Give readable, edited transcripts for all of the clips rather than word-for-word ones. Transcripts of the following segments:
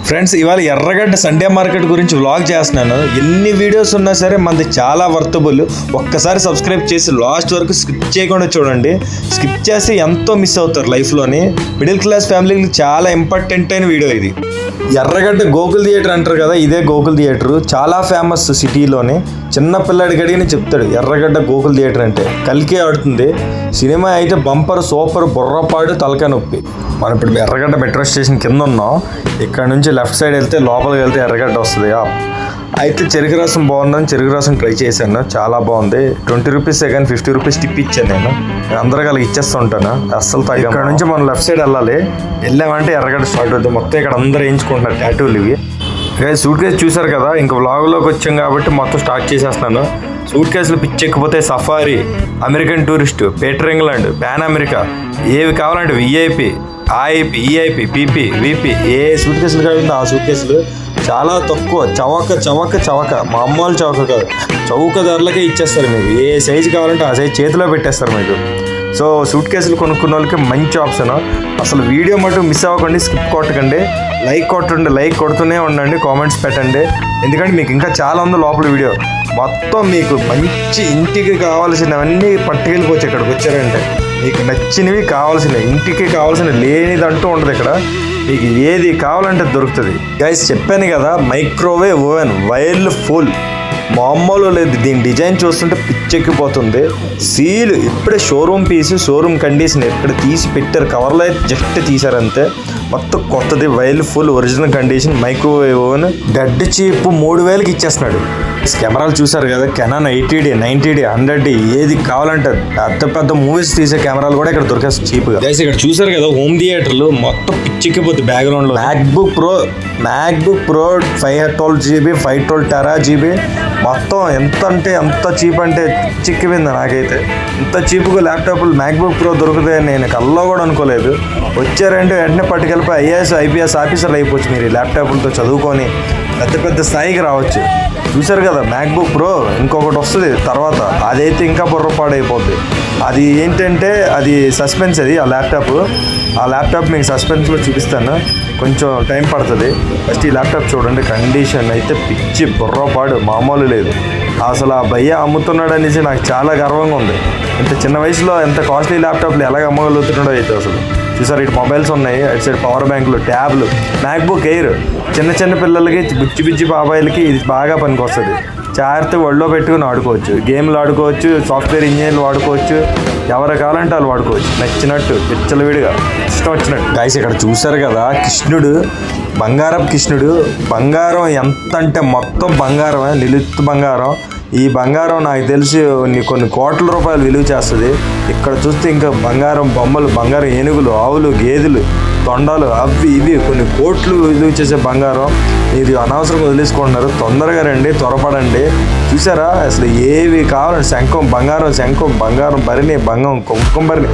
Friends, ఇవాళ ఎర్రగడ్డ Sunday market గురించి వ్లాగ్ చేస్తున్నాను. ఎన్ని వీడియోస్ ఉన్నా సరే మనది చాలా వర్తబుల్. ఒక్కసారి సబ్స్క్రైబ్ చేసి లాస్ట్ వరకు స్కిప్ చేయకుండా చూడండి. స్కిప్ చేసి ఎంతో మిస్ అవుతారు లైఫ్లోని. మిడిల్ క్లాస్ ఫ్యామిలీకి చాలా ఇంపార్టెంట్ అయిన వీడియో ఇది. ఎర్రగడ్డ గోకుల్ థియేటర్ అంటారు కదా, ఇదే గోకుల్ థియేటర్. చాలా ఫేమస్ సిటీలోని. చిన్న పిల్లాడికి అడిగిన చెప్తాడు ఎర్రగడ్డ గోకుల్ థియేటర్ అంటే. కలికే ఆడుతుంది సినిమా అయితే బంపర్ సూపర్, బుర్రపాడు, తలకాయ నొప్పి. మనం ఇప్పుడు ఎర్రగడ్డ మెట్రో స్టేషన్ కింద ఉన్నాం. ఇక్కడ నుంచి లెఫ్ట్ సైడ్ వెళ్తే లోపలికి వెళ్తే ఎర్రగడ్డ వస్తుంది. అయితే చెరుకు రసం బాగుందని చెరుకు రసం ట్రై చేశాను, చాలా బాగుంది. 20 రూపీస్ కానీ 50 రూపీస్ టిప్ ఇచ్చాను. నేను అందరికీ అలాగ ఇచ్చేస్తూ ఉంటాను, అస్సలు తాగా. ఇక్కడ నుంచి మనం లెఫ్ట్ సైడ్ వెళ్ళామంటే ఎర్రగడ్డ స్టార్ట్ అవుతుంది. మొత్తం ఇక్కడ అందరూ వేయించుకుంటున్నారు టాటూలు ఇవి. సూట్ కేసు చూసారు కదా, ఇంకా వ్లాగ్లోకి వచ్చాం కాబట్టి మొత్తం స్టార్ట్ చేసేస్తున్నాను. సూట్ కేసులు పిచ్చెక్కిపోతే safari, American tourist, Peter England, Pan America, ఏవి కావాలంటే VIP, IP, EIP, PP, VP, ఏ సూట్ కేసులు కావాలి ఆ సూట్ కేసులు చాలా తక్కువ. చవక మామూలు చవక కాదు, చౌక ధరలకే ఇచ్చేస్తారు. మీకు ఏ సైజు కావాలంటే ఆ సైజు చేతిలో పెట్టేస్తారు మీకు. సో సూట్ కేసులు కొనుక్కున్న వాళ్ళకి మంచి ఆప్షన్. అసలు వీడియో మటు మిస్ అవ్వకండి, స్కిప్ కొట్టకండి, లైక్ కొట్టండి, లైక్ కొడుతూనే ఉండండి, కామెంట్స్ పెట్టండి. ఎందుకంటే మీకు ఇంకా చాలా ఉంది లోపల వీడియో. మొత్తం మీకు మంచి ఇంటికి కావాల్సినవన్నీ పట్టుకెళ్ళిపోవచ్చు. ఇక్కడికి వచ్చారంటే మీకు నచ్చినవి కావాల్సినవి, ఇంటికి కావాల్సిన లేనిదంటూ ఉండదు ఇక్కడ. మీకు ఏది కావాలంటే దొరుకుతుంది. గైస్ చెప్పాను కదా, మైక్రోవేవ్ ఓవెన్ వైర్ల్ ఫుల్ మామూలు లేదు. దీని డిజైన్ చూస్తుంటే పిచ్చెక్కిపోతుంది. సీల్ ఇప్పుడే షోరూమ్ పీస్, షోరూమ్ కండిషన్ ఎక్కడ తీసి పెట్టారు, కవర్లో అయితే జస్ట్ తీసారంతే. మొత్తం కొత్తది, వైర్ల్ full original condition microwave oven. Dead cheap 3000కి ఇచ్చేస్తున్నాడు. కెమెరాలు చూసారు కదా, కెనాన్ 80D, 90D, 100D, ఏది కావాలంటే పెద్ద మూవీస్ తీసే కెమెరాలు కూడా ఇక్కడ దొరికేస్తాయి చీప్గా. ఇక్కడ చూసారు కదా హోమ్ థియేటర్లు మొత్తం పిచ్చిక్కిపోతుంది. బ్యాక్గ్రౌండ్లో మ్యాక్బుక్ ప్రో 512 GB, 512 TB మొత్తం. ఎంత చీప్ అంటే చిక్కిపోయింది నాకైతే. ఇంత చీప్గా ల్యాప్టాప్లు మ్యాక్బుక్ ప్రో దొరుకుతాయని నేను కల్లో కూడా అనుకోలేదు. వచ్చారంటే వెంటనే పట్టుకెళ్ళిపోయి IAS IPS ఆఫీసర్లు అయిపోవచ్చు. మీరు ఈ ల్యాప్టాప్లతో చదువుకొని పెద్ద స్థాయికి రావచ్చు. చూసారు కదా మ్యాక్బుక్ ప్రో. ఇంకొకటి వస్తుంది తర్వాత, అదైతే ఇంకా బుర్రపాడైపోద్ది. అది ఏంటంటే అది సస్పెన్స్. అది ఆ ల్యాప్టాప్ మీకు సస్పెన్స్లో చూపిస్తాను, కొంచెం టైం పడుతుంది. ఫస్ట్ ఈ ల్యాప్టాప్ చూడండి, కండిషన్ అయితే పిచ్చి బుర్రపాడు మామూలు లేదు. అసలు ఆ భయ్య అమ్ముతున్నాడు అనేసి నాకు చాలా గర్వంగా ఉంది. ఇంత చిన్న వయసులో ఎంత కాస్ట్లీ ల్యాప్టాప్లు ఎలాగ అమ్మగలుగుతున్నాడో అయితే అసలు. చూసారు ఇటు మొబైల్స్ ఉన్నాయి, అటు సైడ్ పవర్ బ్యాంకులు, ట్యాబ్లు, మ్యాక్బుక్ ఎయిర్. చిన్న పిల్లలకి, బుజ్జి బాబాయిలకి ఇది బాగా పనికి వస్తుంది. చార్తో ఒళ్ళో పెట్టుకుని ఆడుకోవచ్చు, గేమ్లు ఆడుకోవచ్చు, సాఫ్ట్వేర్ ఇంజనీర్లు వాడుకోవచ్చు, ఎవరు కావాలంటే వాళ్ళు వాడుకోవచ్చు నచ్చినట్టు, విడిగా ఇష్టం వచ్చినట్టు. గైస్ ఇక్కడ చూసారు కదా కృష్ణుడు, కృష్ణుడు. బంగారం ఎంత అంటే మొత్తం బంగారమే, నిలుత్తు బంగారం. ఈ బంగారం నాకు తెలిసి కొన్ని కోట్ల రూపాయలు విలువ చేస్తుంది. ఇక్కడ చూస్తే ఇంకా బంగారం బొమ్మలు, బంగారం ఏనుగులు, ఆవులు, గేదెలు, తొండాలు, అవి ఇవి కొన్ని కోట్లు విలువ చేసే బంగారం. ఇది అనవసరంగా వదిలేసుకుంటున్నారు. తొందరగా రండి, త్వరపడండి. చూసారా అసలు ఏవి కావాలంటే శంఖం, బంగారం భరిణి, కుంకుమ భరిణి,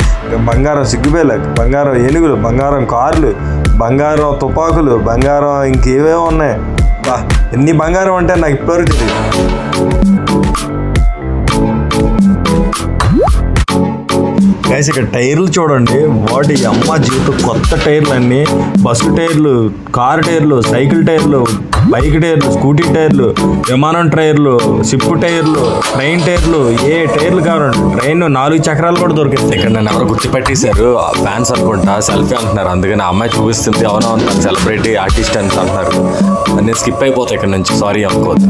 బంగారం సిగ్గుబేల, బంగారం ఏనుగులు, బంగారం కార్లు, బంగారం తుపాకులు, బంగారం ఇంకేవేవో ఉన్నాయి. ఎన్ని బంగారం అంటే నాకు ఇప్పటివరకు తెలియదు. గైస్ ఇక్కడ టైర్లు చూడండి, వాటి అమ్మ జీవితం. కొత్త టైర్లు అన్నీ, బస్సు టైర్లు, కారు టైర్లు, సైకిల్ టైర్లు, బైక్ టైర్లు, స్కూటీ టైర్లు, విమానం టైర్లు, షిప్ టైర్లు, ట్రైన్ టైర్లు, ఏ టైర్లు కావాలంటే ట్రైన్ 4 చక్రాలు కూడా దొరికిస్తాయి. ఇక్కడ నన్ను ఎవరు గుర్తుపెట్టేశారు, ఫ్యాన్స్ అనుకుంటా, సెల్ఫీ అంటున్నారు. అందుకని అమ్మాయి చూపిస్తుంది, అవునా అంటారు, సెలబ్రిటీ ఆర్టిస్ట్ అని అంటున్నారు. నేను స్కిప్ అయిపోతాను ఇక్కడ నుంచి, సారీ అనుకోవద్దు.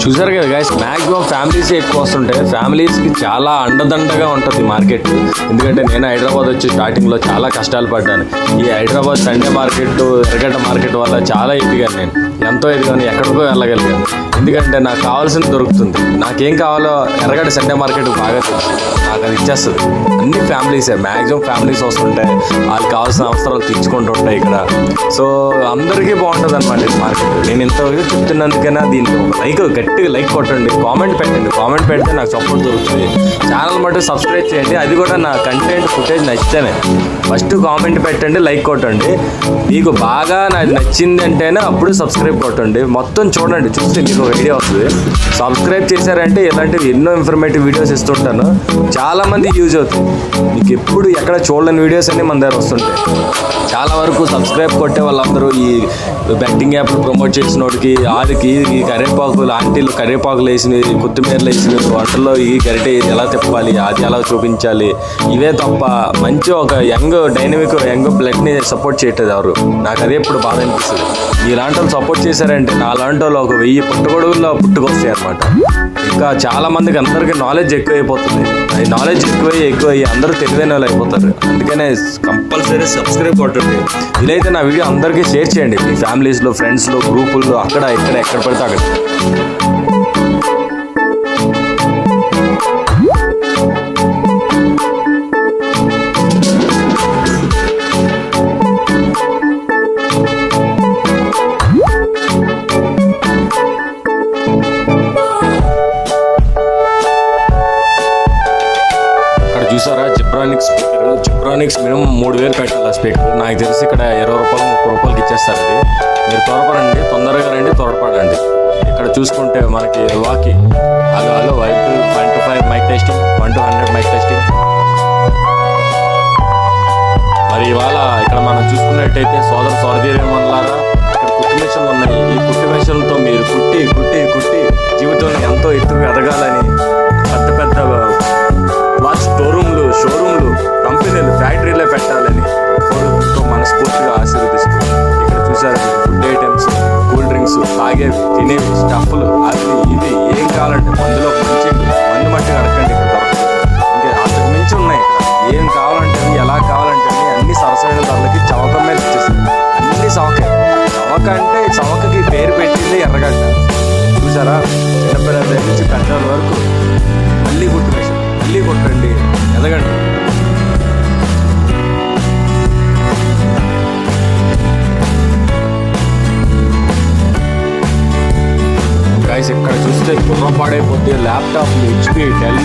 చూసారు కదా గైస్, మ్యాక్సిమం ఫ్యామిలీస్ ఎక్కువ వస్తుంటాయి. ఫ్యామిలీస్కి చాలా అండదండగా ఉంటుంది మార్కెట్. ఎందుకంటే నేను హైదరాబాద్ వచ్చి స్టార్టింగ్లో చాలా కష్టాలు పడ్డాను. ఈ హైదరాబాద్ సండే మార్కెట్, ఎర్రగడ్డ మార్కెట్ వల్ల చాలా ఎదిగాను. నేను ఎంతో ఎదిగాను, ఎక్కడికో వెళ్ళగలిగాను. ఎందుకంటే నాకు కావాల్సింది దొరుకుతుంది. నాకేం కావాలో ఎర్రగడ్డ సండే మార్కెట్ బాగా తెలుసు, నాకు అది ఇచ్చేస్తుంది. అన్ని ఫ్యామిలీసే, మ్యాక్సిమం ఫ్యామిలీస్ వస్తుంటాయి, వాళ్ళకి కావాల్సిన అవసరాలు తీర్చుకుంటూ ఉంటాయి ఇక్కడ. సో అందరికీ బాగుంటుంది అనమాట ఈ మార్కెట్. నేను ఇంతవరకు చెప్తున్నందుకైనా దీనికి గట్టిగా లైక్ కొట్టండి, కామెంట్ పెట్టండి. కామెంట్ పెడితే నాకు సపోర్ట్ దొరుకుతుంది. ఛానల్ మటు సబ్స్క్రైబ్ చేయండి, అది కూడా నా కంటెంట్ ఫుటేజ్ నచ్చితేనే. ఫస్ట్ కామెంట్ పెట్టండి, లైక్ కొట్టండి. మీకు బాగా నాకు నచ్చింది అంటేనే అప్పుడు సబ్స్క్రైబ్ కొట్టండి. మొత్తం చూడండి, చూస్తే మీకు ఐడియా వస్తుంది. సబ్స్క్రైబ్ చేశారంటే ఇలాంటివి ఎన్నో ఇన్ఫర్మేటివ్ వీడియోస్ ఇస్తుంటాను, చాలామంది యూజ్ అవుతుంది. మీకు ఎప్పుడు ఎక్కడ చూడలేని వీడియోస్ అన్నీ మన దగ్గర వస్తుంటాయి. చాలా వరకు సబ్స్క్రైబ్ కొట్టే వాళ్ళందరూ ఈ బెట్టింగ్ యాప్లు ప్రమోట్ చేసిన వాడికి, ఆడికి ఈ కరివేపాకులు, ఆంటీలు కరివేపాకులు వేసినవి, కొత్తిమీరలు వేసినవి, వంటల్లో ఈ గరిటె ఎలా తిప్పాలి, అది ఎలా చూపించాలి, ఇవే తప్ప మంచి ఒక యంగ్ బ్లడ్ని సపోర్ట్ చేయట్లేదు ఎవరు. నాకు అదే ఇప్పుడు బాధ అనిపిస్తుంది. ఇలాంటి వాళ్ళు సపోర్ట్ చేశారంటే నా లాంటి వాళ్ళు ఒక 1000 పుట్టగొడుగుల్లో పుట్టుకొస్తాయి అనమాట. ఇంకా చాలా మందికి అందరికీ నాలెడ్జ్ ఎక్కువైపోతుంది. ఈ నాలెడ్జ్ ఎక్కువయ్యి అందరూ తెలివైన వాళ్ళు అయిపోతారు. అందుకనే కంపల్సరీ సబ్స్క్రైబ్ కొట్టండి. ఇదైతే నా వీడియో అందరికీ షేర్ చేయండి, మీ ఫ్యామిలీస్లో, ఫ్రెండ్స్లో, గ్రూపుల్లో, అక్కడ ఎక్కడ పడితే అక్కడ. చూసారా జిబ్రానిక్స్ మినిమం 3000 పెట్టాలి ఆ స్పీకర్. నాకు తెలిసి ఇక్కడ 20 రూపాయలు 30 రూపాయలకి ఇచ్చేస్తారు. అది మీరు తొందరగా రండి, త్వరపడండి. ఇక్కడ చూసుకుంటే మనకి walkie hello white 1 to 5 mic testing, 1 to 100 mic testing. మరి ఇవాళ ఇక్కడ మనం చూసుకున్నట్టయితే సోదరీమణులారా, ఇక్కడ కుట్టు మిషన్లు ఉన్నాయి. ఈ కుట్టు మిషన్లతో మీరు కుట్టి జీవితంలో ఎంతో ఎత్తుకు ఎదగాలని పెద్ద వాచ్ షోరూమ్లు, కంపెనీలు, ఫ్యాక్టరీలో పెట్టాలని కోరుకుంటూ మనస్ఫూర్తిగా ఆశీర్వదిస్తూ, ఇక్కడ చూసారు ఫుడ్ ఐటమ్స్, కూల్ డ్రింక్స్, తాగేవి, తినేవి, స్టఫ్లు, అది ఇది ఏం కావాలంటే మందు మట్టి అడగండి, ఇక్కడ దొరకదు. ఇంకా అంతకు మించి ఉన్నాయి. ఇక్కడ ఏం కావాలంటే ఎలా కావాలంటే అన్ని సరసమైన ధరలకి చవక మీద ఇచ్చేస్తారు. అన్ని చవక అంటే చవకకి పేరు పెట్టింది ఎర్రగడ్డ. చూసారా, చిన్నపిల్లల దగ్గర నుంచి పెద్దల వరకు మళ్ళీ కొట్టండి, ఎదగండి. గైస్ ఇక్కడ చూస్తే పాడైపోతే ల్యాప్టాప్లు, HP, డెల్,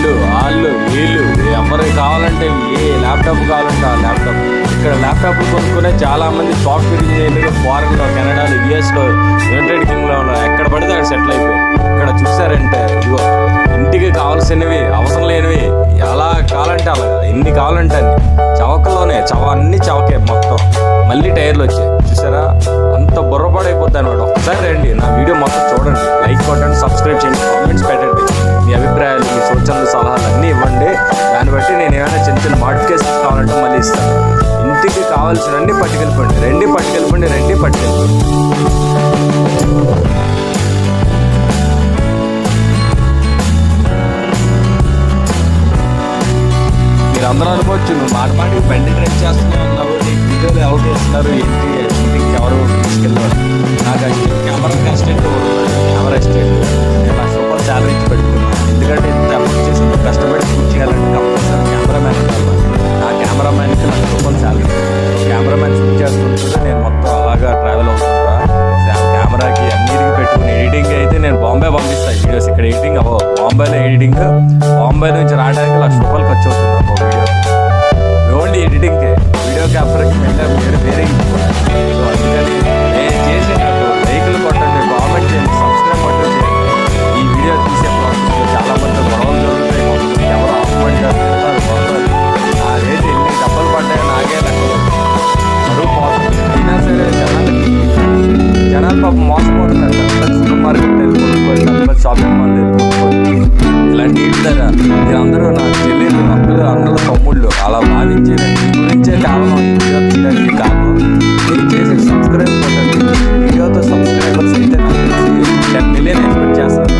వీళ్ళు ఎవరికి కావాలంటే ఏ ల్యాప్టాప్ కావాలంటే ఆ ల్యాప్టాప్. ఇక్కడ ల్యాప్టాప్లు కొనుక్కునే చాలామంది సాఫ్ట్వేర్ ఇంజనీర్లు ఫారెన్లో, కెనడాలో, US లో, యునైటెడ్ కింగ్డమ్లో ఎక్కడ పడితే అక్కడ సెటిల్ అయిపోయారు. ఇక్కడ చూసారంటే ఇదిగో ఇంటికి కావాల్సినవి, అవసరం లేనివి ఎలా కావాలంటే అలా, ఎన్ని కావాలంటే అన్ని చవకలోనే అన్ని చవకే మొత్తం. మళ్ళీ టైర్లు వచ్చాయి. చూసారా, అంత బుర్రపాడైపోద్ది అనమాట. ఒకసారి రండి, నా వీడియో మొత్తం చూడండి, లైక్ కొట్టండి, సబ్స్క్రైబ్ చేయండి, కామెంట్స్ పెట్టండి. మీ అభిప్రాయాలు, మీ సూచనలు, సలహాలు అన్నీ ఇవ్వండి. దాన్ని బట్టి నేను ఏమైనా చిన్న మోడిఫికేషన్స్ కావాలంటే మళ్ళీ ఇస్తాను. ఇంటికి కావాల్సినవన్నీ పట్టుకెళ్ళిపోండి, రండి పట్టుకెళ్ళిపోండి. మీరు అందరూ అనుకోవచ్చు, నువ్వు మాటికి బండి డ్రైవ్ చేస్తూనే ఉన్నావు, నీకు వీడియోలు ఎవరు చేస్తున్నారు, ఏంటి షూటింగ్కి ఎవరు తీసుకెళ్ళారు. నాకు అసిస్టెంట్ కెమెరా అసిస్టెంట్ నేను లక్ష రూపాయలు శాలరీ ఇచ్చి పెట్టుకున్నాను. ఎందుకంటే ఇంత ఎఫర్ట్ చేసి కష్టపడి షూట్ చేయాలంటే కంపల్సరీ కెమెరామ్యాన్ కావాలి. నా కెమెరామ్యాన్కి రూ. 1 శాలరీ. కెమెరామ్యాన్ షూట్ చేస్తుంటే నేను మొత్తం అలాగా ట్రావెల్ అవుతుంటా. కెమెరాకి అన్నిటికి పెట్టుకుని ఎడిటింగ్ అయితే నేను బాంబే పంపిస్తాను వీడియోస్. ఇక్కడ ఎడిటింగ్ అవ్వవు, బాంబేలో ఎడిటింగ్. బాంబే నుంచి రావడానికి రూ. 1,00,000 ఖర్చు అవుతుంది నాకు వీడియోకి. ఓన్లీ ఎడిటింగ్కే, వీడియో క్యాప్చర్కి వేరే అందుకని నేను చేసి లైకులు కొట్టండి, కామెంట్ చేయండి, సబ్స్క్రైబ్ కొట్టండి. ఈ వీడియో తీసే ప్రాసెస్లో చాలామంది గొడవలు జరుగుతాయి. ఎవరు ఆపమంటారు, అదేంటి ఎన్ని డబ్బులు పడ్డాయో నాకే లెక్కలు చదువు పోతుంది. అయినా సరే జనాలు పాపం మోసపోతున్నారు. పెద్ద సూపర్ మార్కెట్ వెళ్ళిపోయి, పెద్ద షాపింగ్ మాల్ వెళ్ళిపోయి, ఇలాంటి ఇస్తారా మీరందరూ నా చెల్లెలు, అన్నలు, తమ్ముళ్ళు అలా భావించి మీ గురించే కారణం వీడియో తీయడానికి కారణం. మీరు చేసి సబ్స్క్రైబ్ కొట్టండి. వీడియోతో సబ్స్క్రైబర్స్ అయితే నాకు తెలిసి 10 million ఎక్స్పెక్ట్ చేస్తారు.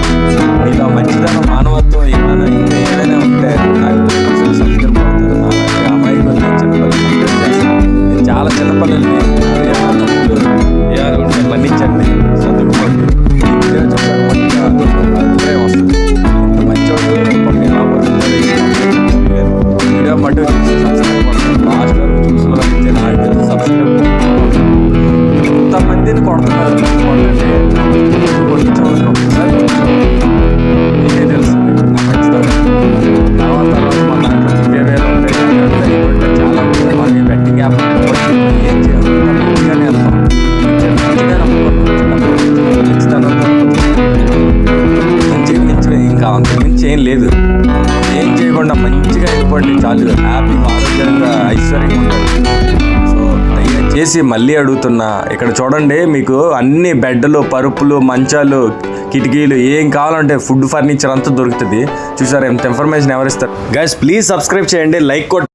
ఏం లేదు. ఏం చేయకుండా మంచిగా అయిపోండి చాలు, హ్యాపీగా ఆరోగ్యంగా ఐశ్వర్యంగా ఉంటారు. సో దయచేసి మళ్ళీ అడుగుతున్నా, ఇక్కడ చూడండి మీకు అన్ని బెడ్లు, పరుపులు, మంచాలు, కిటికీలు ఏం కావాలంటే ఫుడ్ ఫర్నిచర్ అంతా దొరుకుతుంది. చూసారా ఎంత ఇన్ఫర్మేషన్ ఎవరిస్తారు. గైస్ ప్లీజ్ సబ్స్క్రైబ్ చేయండి, లైక్ కొట్టి